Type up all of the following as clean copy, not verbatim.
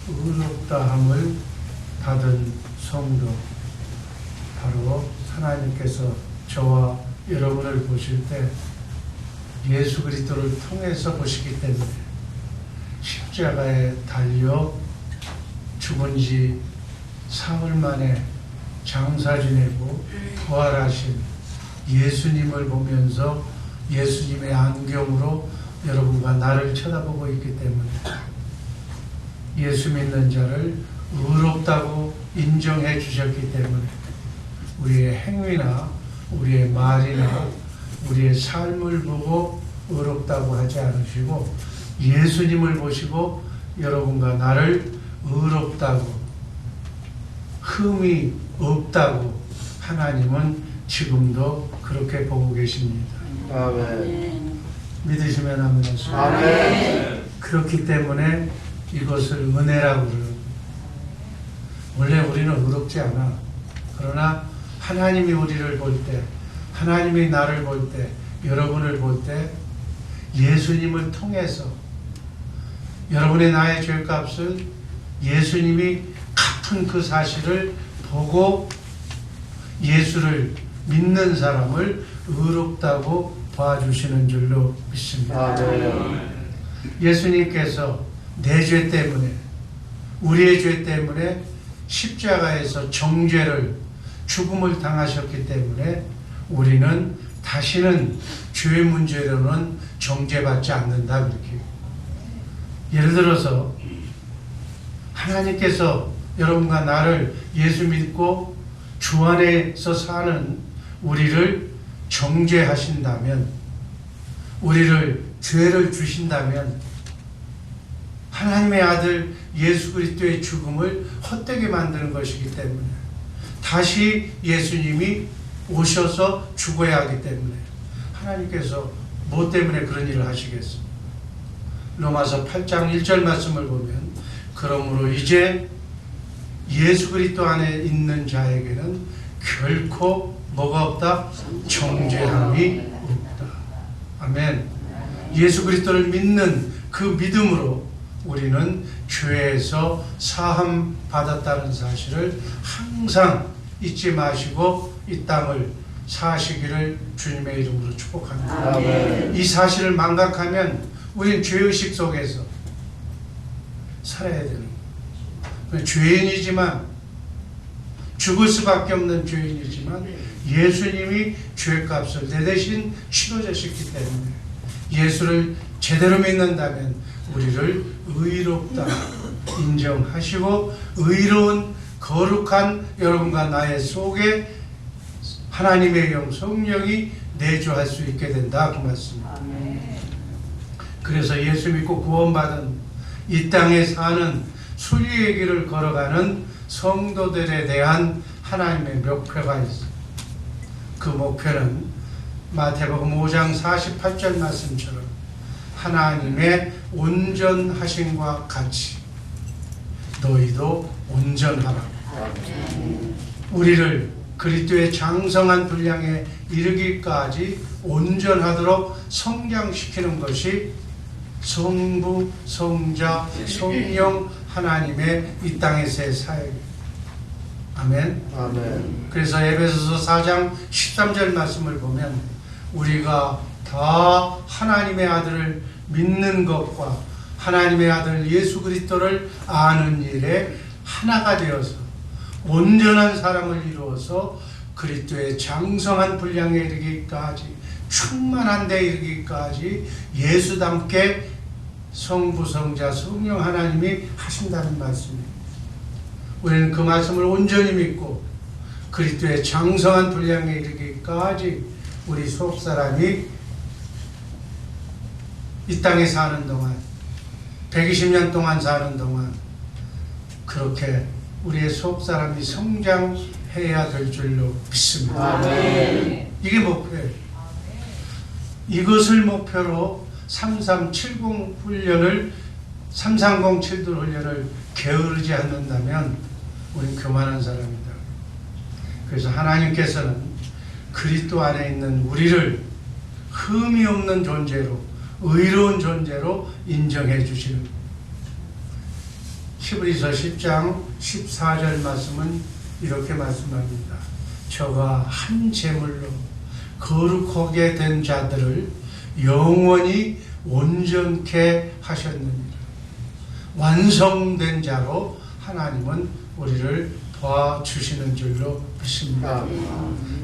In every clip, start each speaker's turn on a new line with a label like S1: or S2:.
S1: 의롭다함을 받은 성도, 바로 하나님께서 저와 여러분을 보실 때 예수 그리스도를 통해서 보시기 때문에 십자가에 달려 죽은 지 사흘 만에 장사 지내고 부활하신 예수님을 보면서 예수님의 안경으로 여러분과 나를 쳐다보고 있기 때문에 예수 믿는 자를 의롭다고 인정해 주셨기 때문에 우리의 행위나 우리의 말이나 우리의 삶을 보고 의롭다고 하지 않으시고 예수님을 보시고 여러분과 나를 의롭다고, 흠이 없다고 하나님은 지금도 그렇게 보고 계십니다.
S2: 아멘.
S1: 믿으시면 아멘 하십시오.
S2: 아멘.
S1: 그렇기 때문에 이것을 은혜라고 그래요. 원래 우리는 의롭지 않아. 그러나 하나님이 우리를 볼 때, 하나님이 나를 볼 때, 여러분을 볼 때 예수님을 통해서 여러분의 나의 죄값을 예수님이 갚은 그 사실을 보고 예수를 믿는 사람을 의롭다고 봐주시는 줄로 믿습니다. 예수님께서 내 죄 때문에, 우리의 죄 때문에 십자가에서 정죄를, 죽음을 당하셨기 때문에 우리는 다시는 죄 문제로는 정죄받지 않는다. 그렇게. 예를 들어서 하나님께서 여러분과 나를 예수 믿고 주 안에서 사는 우리를 정죄하신다면, 우리를 죄를 주신다면 하나님의 아들 예수 그리스도의 죽음을 헛되게 만드는 것이기 때문에 다시 예수님이 오셔서 죽어야 하기 때문에 하나님께서 뭐 때문에 그런 일을 하시겠습니까? 로마서 8장 1절 말씀을 보면 그러므로 이제 예수 그리스도 안에 있는 자에게는 결코 뭐가 없다? 정죄함이 없다. 아멘. 예수 그리스도를 믿는 그 믿음으로 우리는 죄에서 사함 받았다는 사실을 항상 잊지 마시고 이 땅을 사시기를 주님의 이름으로 축복합니다.
S2: 아멘.
S1: 이 사실을 망각하면 우리는 죄의식 속에서 살아야 되는 거예요. 죄인이지만, 죽을 수밖에 없는 죄인이지만 예수님이 죄값을 내 대신 치러주셨기 때문에 예수를 제대로 믿는다면 우리를 의롭다 인정하시고 의로운 거룩한 여러분과 나의 속에 하나님의 영 성령이 내주할 수 있게 된다. 그 말씀입니다. 그래서 예수 믿고 구원받은 이 땅에 사는 순리의 길을 걸어가는 성도들에 대한 하나님의 목표가 있습니다. 그 목표는 마태복음 5장 48절 말씀처럼 하나님의 온전하심과 같이 너희도 온전하라. 우리를 그리스도의 장성한 분량에 이르기까지 온전하도록 성장시키는 것이 성부, 성자, 성령 하나님의 이 땅에서의 사역입니다. 아멘.
S2: 아멘.
S1: 그래서 에베소서 4장 13절 말씀을 보면 우리가 다 하나님의 아들을 믿는 것과 하나님의 아들 예수 그리스도를 아는 일에 하나가 되어서 온전한 사람을 이루어서 그리스도의 장성한 분량에 이르기까지, 충만한 데 이르기까지 예수답게 성부, 성자, 성령 하나님이 하신다는 말씀입니다. 우리는 그 말씀을 온전히 믿고 그리스도의 장성한 분량에 이르기까지 우리 속사람이 이 땅에 사는 동안, 120년 동안 사는 동안 그렇게 우리의 속사람이 성장해야 될 줄로 믿습니다.
S2: 아멘.
S1: 이게 목표예요. 이것을 목표로 3370 훈련을 3307 훈련을 게으르지 않는다면 우리는 교만한 사람이다. 그래서 하나님께서는 그리스도 안에 있는 우리를 흠이 없는 존재로, 의로운 존재로 인정해 주시는, 히브리서 10장 14절 말씀은 이렇게 말씀합니다. 저가 한 제물로 거룩하게 된 자들을 영원히 온전케 하셨느니라. 완성된 자로 하나님은 우리를 도와주시는 줄로 믿습니다.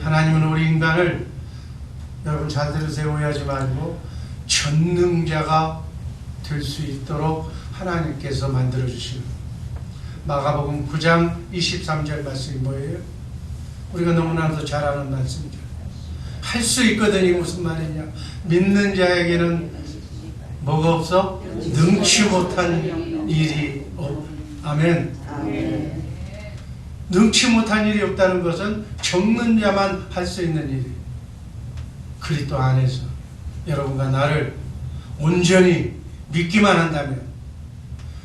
S1: 하나님은 우리 인간을, 여러분 잘 들으세요, 오해하지 말고, 전능자가 될 수 있도록 하나님께서 만들어주시는, 마가복음 9장 23절 말씀이 뭐예요? 우리가 너무나도 잘 아는 말씀이죠. 할 수 있거든. 이 무슨 말이냐? 믿는 자에게는 뭐가 없어? 능치 못한 일이 없. 아멘. 능치 못한 일이 없다는 것은 적는 자만 할 수 있는 일이, 그리스도 안에서 여러분과 나를 온전히 믿기만 한다면,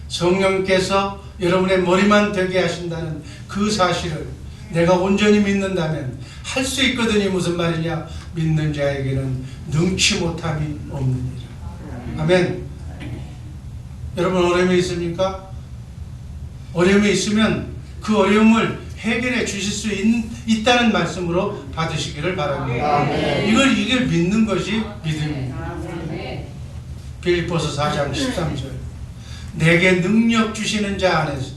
S1: 성령께서 여러분의 머리만 되게 하신다는 그 사실을 내가 온전히 믿는다면 할 수 있거든요. 무슨 말이냐? 믿는 자에게는 능치 못함이 없느니라. 아멘. 여러분 어려움이 있습니까? 어려움이 있으면 그 어려움을 해결해 주실 수 있다는 말씀으로 받으시기를 바랍니다. 이걸 믿는 것이 믿음입니다. 빌립보서 4장 13절, 내게 능력 주시는 자 안에서,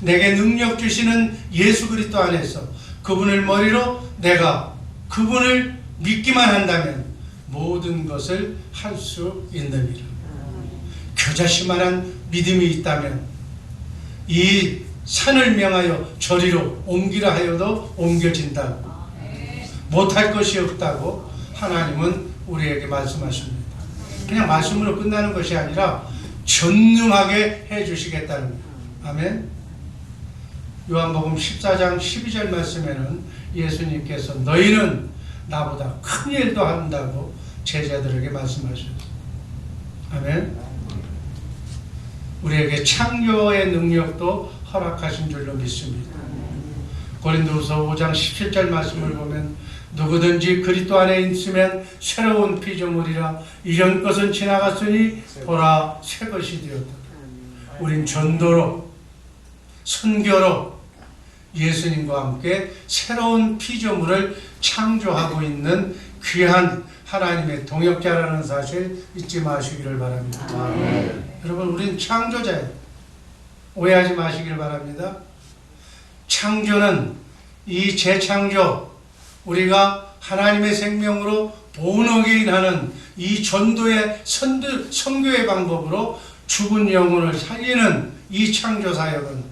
S1: 내게 능력 주시는 예수 그리스도 안에서 그분을 머리로 내가 그분을 믿기만 한다면 모든 것을 할 수 있느니라. 겨자씨만한 믿음이 있다면 이 산을 명하여 저리로 옮기라 하여도 옮겨진다고, 못할 것이 없다고 하나님은 우리에게 말씀하십니다. 그냥 말씀으로 끝나는 것이 아니라 전능하게 해주시겠다는 거예요. 아멘. 요한복음 14장 12절 말씀에는 예수님께서 너희는 나보다 큰 일도 한다고 제자들에게 말씀하셨어요. 아멘. 우리에게 창조의 능력도 허락하신 줄로 믿습니다. 고린도후서 5장 17절 말씀을 보면 누구든지 그리스도 안에 있으면 새로운 피조물이라 이전 것은 지나갔으니 보라 새 것이 되었다. 우린 전도로, 선교로 예수님과 함께 새로운 피조물을 창조하고 있는 귀한 하나님의 동역자라는 사실 잊지 마시기를 바랍니다. 여러분 우린 창조자예요. 오해하지 마시길 바랍니다. 창조는 이 재창조, 우리가 하나님의 생명으로 본어게인하는 이 전도의 선교의 방법으로 죽은 영혼을 살리는 이 창조 사역은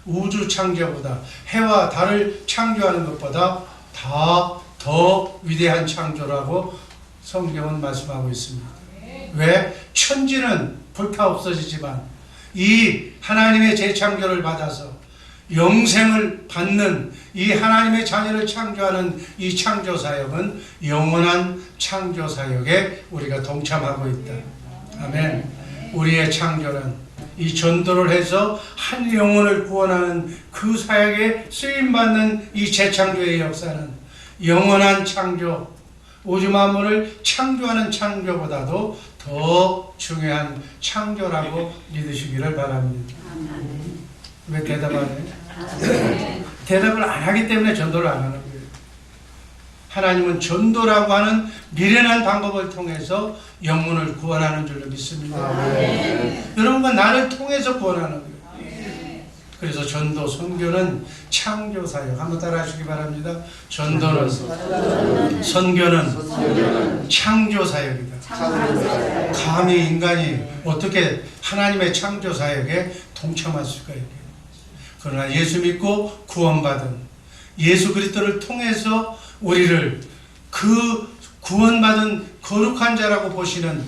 S1: 우주 창조보다, 해와 달을 창조하는 것보다 더 위대한 창조라고 성경은 말씀하고 있습니다. 왜? 천지는 불타 없어지지만 이 하나님의 재창조를 받아서 영생을 받는 이 하나님의 자녀를 창조하는 이 창조사역은 영원한 창조사역에 우리가 동참하고 있다. 아멘. 우리의 창조는 이 전도를 해서 한 영혼을 구원하는 그 사역에 쓰임받는 이 재창조의 역사는 영원한 창조, 우주 만물을 창조하는 창조보다도 더 중요한 창조라고 믿으시기를 바랍니다. 왜 대답 안 해요? 대답을 안 하기 때문에 전도를 안 하는 거예요. 하나님은 전도라고 하는 미련한 방법을 통해서 영혼을 구원하는 줄로 믿습니다. 여러분과 나를 통해서 구원하는 거예요. 그래서 전도, 선교는 창조사역. 한번 따라 하시기 바랍니다. 전도는, 선교는 창조사역이다. 감히 인간이 어떻게 하나님의 창조사역에 동참할 수가 있겠어요? 그러나 예수 믿고 구원받은 예수 그리스도를 통해서 우리를 그 구원받은 거룩한 자라고 보시는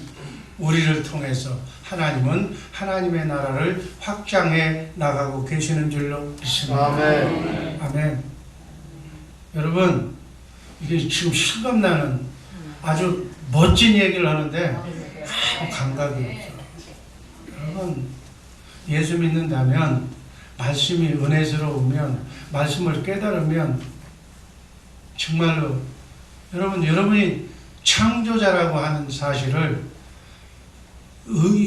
S1: 우리를 통해서 하나님은 하나님의 나라를 확장해 나가고 계시는 줄로 믿습니다.
S2: 아멘.
S1: 아멘. 여러분, 이게 지금 실감나는 아주 멋진 얘기를 하는데 아무 감각이 없어요. 여러분, 예수 믿는다면, 말씀이 은혜스러우면, 말씀을 깨달으면 정말로 여러분이 창조자라고 하는 사실을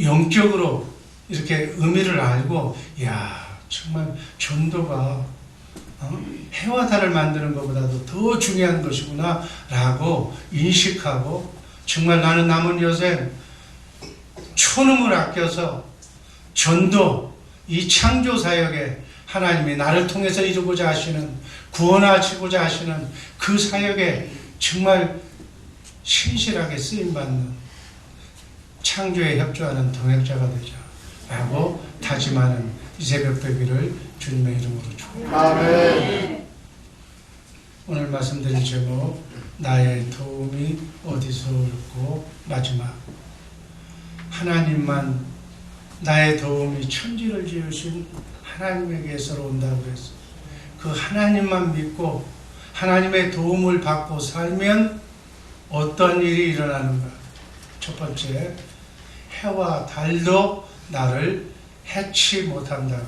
S1: 영적으로 이렇게 의미를 알고, 야, 정말 전도가 해와 달을 만드는 것보다도 더 중요한 것이구나 라고 인식하고, 정말 나는 남은 여생 초능을 아껴서 전도, 이 창조 사역에 하나님이 나를 통해서 이루고자 하시는, 구원하시고자 하시는 그 사역에 정말 신실하게 쓰임받는, 창조에 협조하는 동역자가 되자 라고 다짐하는 이 새벽 되기를 주님의 이름으로 축원합니다.
S2: 아멘.
S1: 오늘 말씀드릴 제목, 나의 도움이 어디서 올고, 마지막, 하나님만, 나의 도움이 천지를 지으신 하나님에게서 온다고 해서 그 하나님만 믿고 하나님의 도움을 받고 살면 어떤 일이 일어나는가? 첫 번째, 해와 달도 나를 해치 못한다고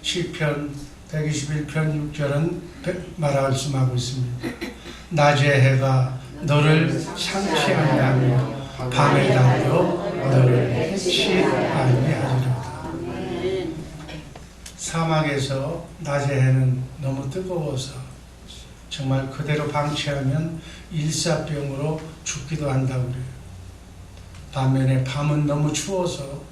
S1: 시편 121편 6절은 말씀하고 있습니다. 낮의 해가 너를 상치 아니하며 밤의 달도 너를 해치 아니하리로다. 사막에서 낮의 해는 너무 뜨거워서 정말 그대로 방치하면 일사병으로 죽기도 한다고 그래요. 반면에 밤은 너무 추워서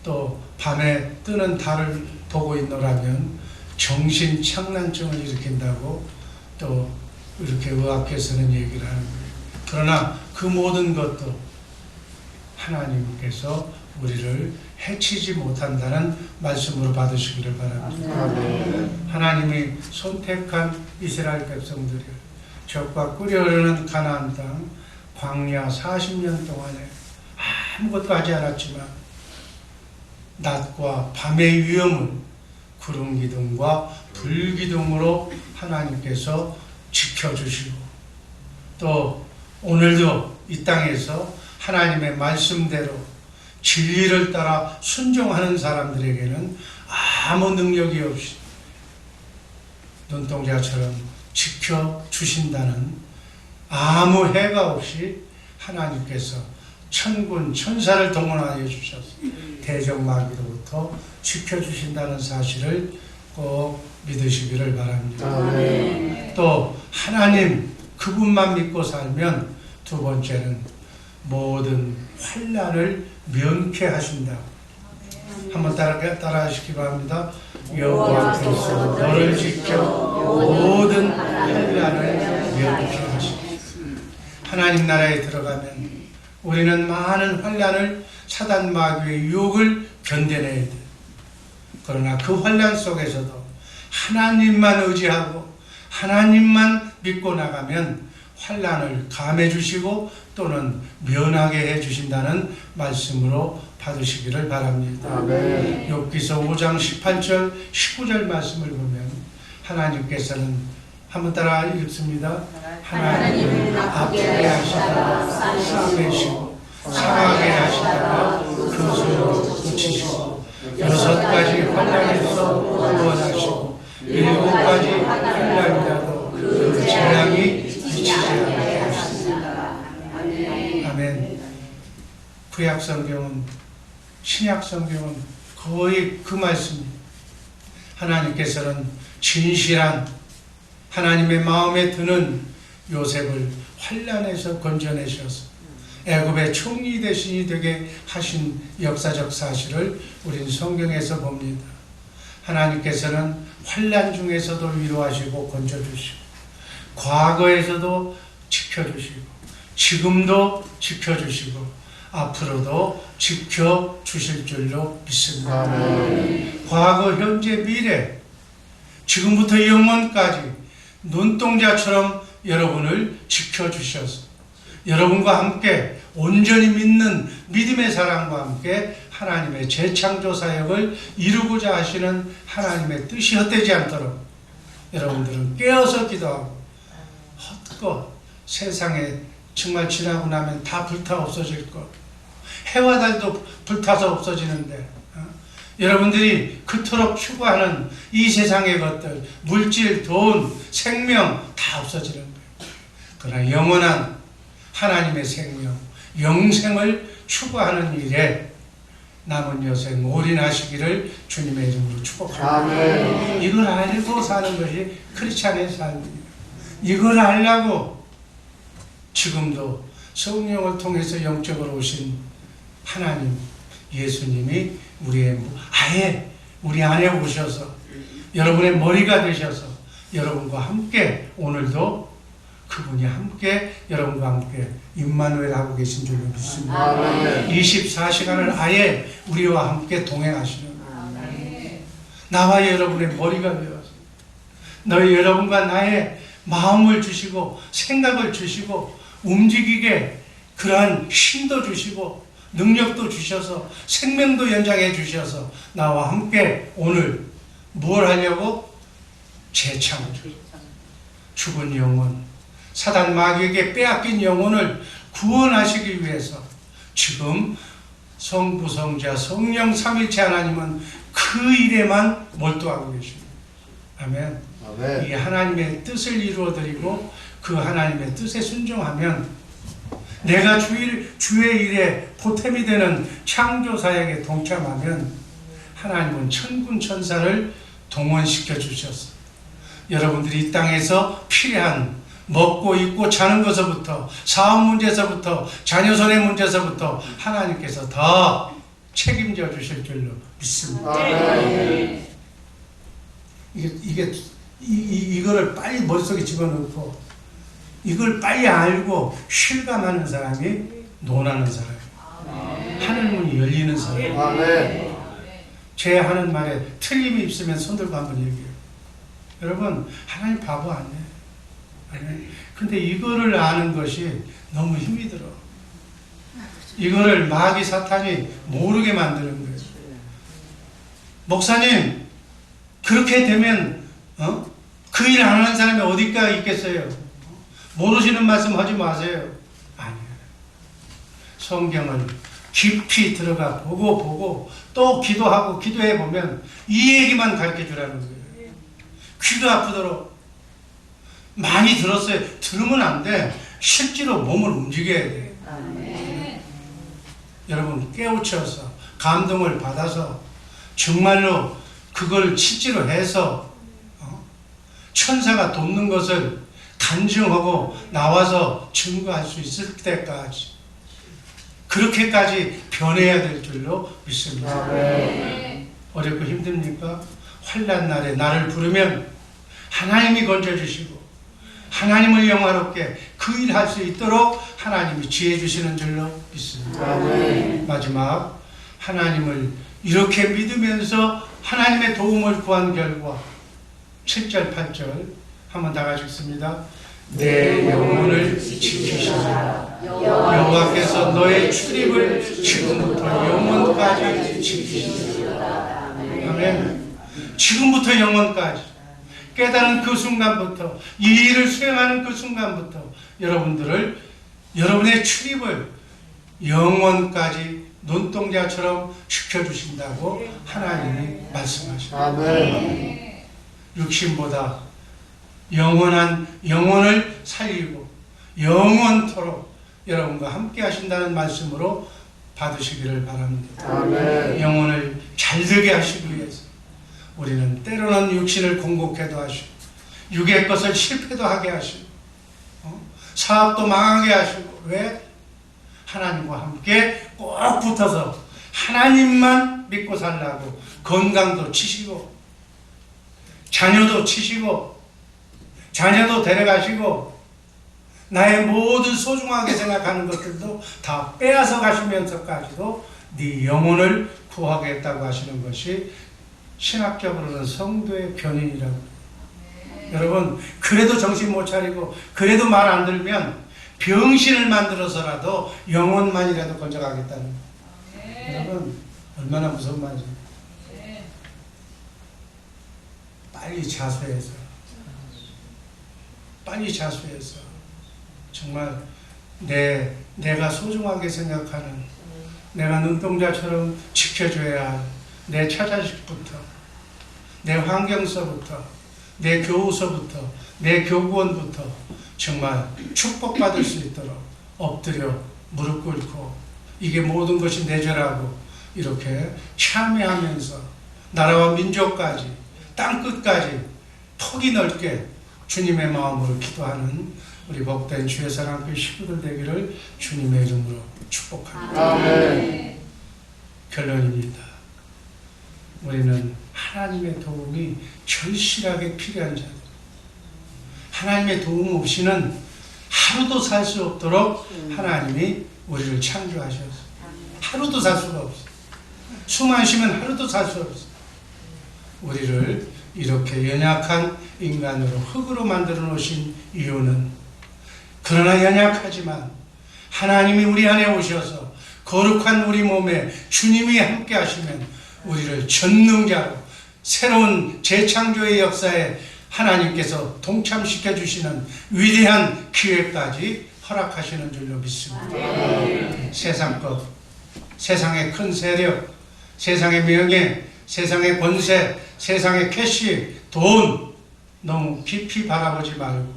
S1: 또 밤에 뜨는 달을 보고 있노라면 정신착란증을 일으킨다고 또 이렇게 의학계에서는 얘기를 하는 거예요. 그러나 그 모든 것도 하나님께서 우리를 해치지 못한다는 말씀으로 받으시기를 바랍니다.
S2: 아멘.
S1: 하나님이 선택한 이스라엘 백성들을 적과 끓여 흐르는 가나안 땅 광야 40년 동안에 아무것도 하지 않았지만 낮과 밤의 위험을 구름 기둥과 불 기둥으로 하나님께서 지켜주시고, 또 오늘도 이 땅에서 하나님의 말씀대로 진리를 따라 순종하는 사람들에게는 아무 능력이 없이 눈동자처럼 지켜주신다는, 아무 해가 없이 하나님께서 천군 천사를 동원하여 주셔서 대적마귀로부터 지켜주신다는 사실을 꼭 믿으시기를 바랍니다.
S2: 아멘.
S1: 또 하나님 그분만 믿고 살면 두 번째는 모든 환난을 면케하신다고. 한번 따라 하시기 바랍니다. 여호와께서 너를 지켜 모든 환난을 면케하시고. 하나님 나라에 들어가면 우리는 많은 환난을, 사단 마귀의 유혹을 견뎌내야 돼. 그러나 그 환난 속에서도 하나님만 의지하고 하나님만 믿고 나가면 환난을 감해 주시고 또는 면하게 해 주신다는 말씀으로 받으시기를 바랍니다.
S2: 아멘.
S1: 욥기서 5장 18절 19절 말씀을 보면 하나님께서는, 한번 따라 읽습니다. 하나님은 아프게 하시다가 싸매시고 상하게 하시다가 그 손으로 고치시고 6가지 환난에서 구원하시고 7가지 환난이라도 그 재앙이 미치지 않게 하십니다. 아멘. 구약 성경은, 신약 성경은 거의 그 말씀입니다. 하나님께서는 진실한 하나님의 마음에 드는 요셉을 환난에서 건져내셔서 애굽의 총리 대신이 되게 하신 역사적 사실을 우린 성경에서 봅니다. 하나님께서는 환난 중에서도 위로하시고 건져주시고 과거에서도 지켜주시고 지금도 지켜주시고 앞으로도 지켜주실 줄로 믿습니다.
S2: 아멘.
S1: 과거, 현재, 미래, 지금부터 영원까지 눈동자처럼 여러분을 지켜주셔서 여러분과 함께 온전히 믿는 믿음의 사랑과 함께 하나님의 재창조 사역을 이루고자 하시는 하나님의 뜻이 헛되지 않도록 여러분들은 깨어서 기도하고, 헛것, 세상에 정말 지나고 나면 다 불타 없어질 것, 해와 달도 불타서 없어지는데 여러분들이 그토록 추구하는 이 세상의 것들, 물질, 돈, 생명 다 없어지는 거예요. 그러나 영원한 하나님의 생명, 영생을 추구하는 일에 남은 여생 올인하시기를 주님의 이름으로 축복합니다.
S2: 아멘.
S1: 이걸 알고 사는 것이 크리스찬의 삶입니다. 이걸 알려고 지금도 성령을 통해서 영적으로 오신 하나님 예수님이 아예 우리 안에 오셔서 여러분의 머리가 되셔서 여러분과 함께 오늘도 그분이 함께 여러분과 함께 임마누엘 하고 계신 줄로 믿습니다.
S2: 아멘.
S1: 24시간을 아예 우리와 함께 동행하시는 나와 여러분의 머리가 되어서 너희 여러분과 나의 마음을 주시고 생각을 주시고 움직이게 그러한 힘도 주시고 능력도 주셔서 생명도 연장해 주셔서 나와 함께 오늘 뭘 하려고? 재창조, 죽은 영혼, 사단 마귀에게 빼앗긴 영혼을 구원하시기 위해서 지금 성부, 성자, 성령 삼일체 하나님은 그 일에만 몰두하고 계십니다. 아멘.
S2: 아멘.
S1: 이 하나님의 뜻을 이루어드리고 그 하나님의 뜻에 순종하면 내가 주의 일에 보탬이 되는 창조사역에 동참하면 하나님은 천군 천사를 동원시켜 주셔서 여러분들이 이 땅에서 필요한 먹고 입고 자는 것서부터 사업 문제에서부터 자녀 손해 문제에서부터 하나님께서 다 책임져 주실 줄로 믿습니다.
S2: 아멘.
S1: 이거를 빨리 머릿속에 집어넣고 이걸 빨리 알고 실감하는 사람이 논하는 사람이에요. 하늘문이 열리는 사람이에요.
S2: 아멘.
S1: 제 하는 말에 틀림이 있으면 손들고 한번 얘기해요. 여러분 하나님 바보 아니에요. 근데 이거를 아는 것이 너무 힘이 들어. 이거를 마귀 사탄이 모르게 만드는 거예요. 목사님 그렇게 되면 그 일 안 하는 사람이 어디가 있겠어요? 모르시는 말씀 하지 마세요. 아니에요. 성경을 깊이 들어가 보고 또 기도하고 기도해 보면 이 얘기만 가르쳐 주라는 거예요. 귀가 아프도록 많이 들었어요. 들으면 안 돼. 실제로 몸을 움직여야 돼. 여러분 깨우쳐서 감동을 받아서 정말로 그걸 실제로 해서 천사가 돕는 것을 간증하고 나와서 증거할 수 있을 때까지 그렇게까지 변해야 될 줄로 믿습니다. 어렵고 힘듭니까? 환난 날에 나를 부르면 하나님이 건져주시고 하나님을 영화롭게 그 일 할 수 있도록 하나님이 지혜 주시는 줄로 믿습니다. 마지막 하나님을 이렇게 믿으면서 하나님의 도움을 구한 결과 7절 8절 한번 다 같이 읽습니다. 내 영혼을 지키시라. 여호와께서 너의 출입을 지금부터 영원까지 지키시리라. 아멘. 지금부터 영원까지 깨달은 그 순간부터 이 일을 수행하는 그 순간부터 여러분의 출입을 영원까지 눈동자처럼 지켜주신다고 하나님이 말씀하십니다.
S2: 아멘.
S1: 육신보다 영원한 영혼을 살리고 영원토록 여러분과 함께 하신다는 말씀으로 받으시기를 바랍니다.
S2: 아멘.
S1: 영혼을 잘되게 하시기 위해서 우리는 때로는 육신을 공곡해도 하시고 육의 것을 실패도 하게 하시고 사업도 망하게 하시고 왜? 하나님과 함께 꼭 붙어서 하나님만 믿고 살라고 건강도 치시고 자녀도 치시고 자녀도 데려가시고 나의 모든 소중하게 생각하는 것들도 다 빼앗아 가시면서까지도 네 영혼을 구하겠다고 하시는 것이 신학적으로는 성도의 변인이라고. 여러분 그래도 정신 못 차리고 그래도 말 안 들으면 병신을 만들어서라도 영혼만이라도 건져가겠다는 여러분 얼마나 무서운 말이죠. 빨리 자수해서 정말 내가 소중하게 생각하는 내가 눈동자처럼 지켜줘야 할 내 처자식부터 내 환경서부터 내 교우서부터 내 교구원부터 정말 축복받을 수 있도록 엎드려 무릎 꿇고 이게 모든 것이 내 죄라고 이렇게 참여하면서 나라와 민족까지 땅끝까지 폭이 넓게 주님의 마음으로 기도하는 우리 복된 주의 사랑교회 식구들 되기를 주님의 이름으로 축복합니다.
S2: 아멘.
S1: 결론입니다. 우리는 하나님의 도움이 절실하게 필요한 자들. 하나님의 도움 없이는 하루도 살 수 없도록 하나님이 우리를 창조하셨어요. 하루도 살 수가 없어요. 숨 안 쉬면 하루도 살 수 없어요. 우리를 이렇게 연약한 인간으로 흙으로 만들어 놓으신 이유는 그러나 연약하지만 하나님이 우리 안에 오셔서 거룩한 우리 몸에 주님이 함께 하시면 우리를 전능자로 새로운 재창조의 역사에 하나님께서 동참시켜 주시는 위대한 기회까지 허락하시는 줄로 믿습니다. 세상 것, 세상의 큰 세력, 세상의 명예, 세상의 권세, 세상의 캐시, 돈 너무 깊이 바라보지 말고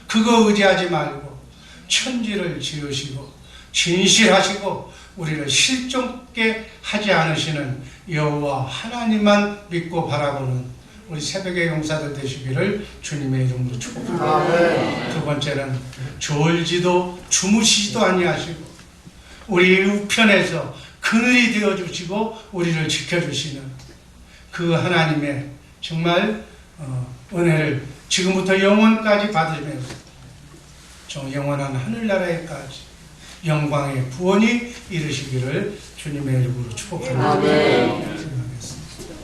S1: 그거 의지하지 말고 천지를 지으시고 진실하시고 우리를 실종게 하지 않으시는 여호와 하나님만 믿고 바라보는 우리 새벽의 용사들 되시기를 주님의 이름으로 축복합니다. 두 번째는 졸지도 주무시지도 아니하시고 우리 우편에서 그늘이 되어주시고 우리를 지켜주시는 그 하나님의 정말 은혜를 지금부터 영원까지 받으면서 영원한 하늘나라에까지 영광의 구원이 이르시기를 주님의 이름으로 축복합니다. 생각했습니다.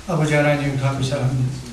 S1: 아버지 하나님 감사합니다.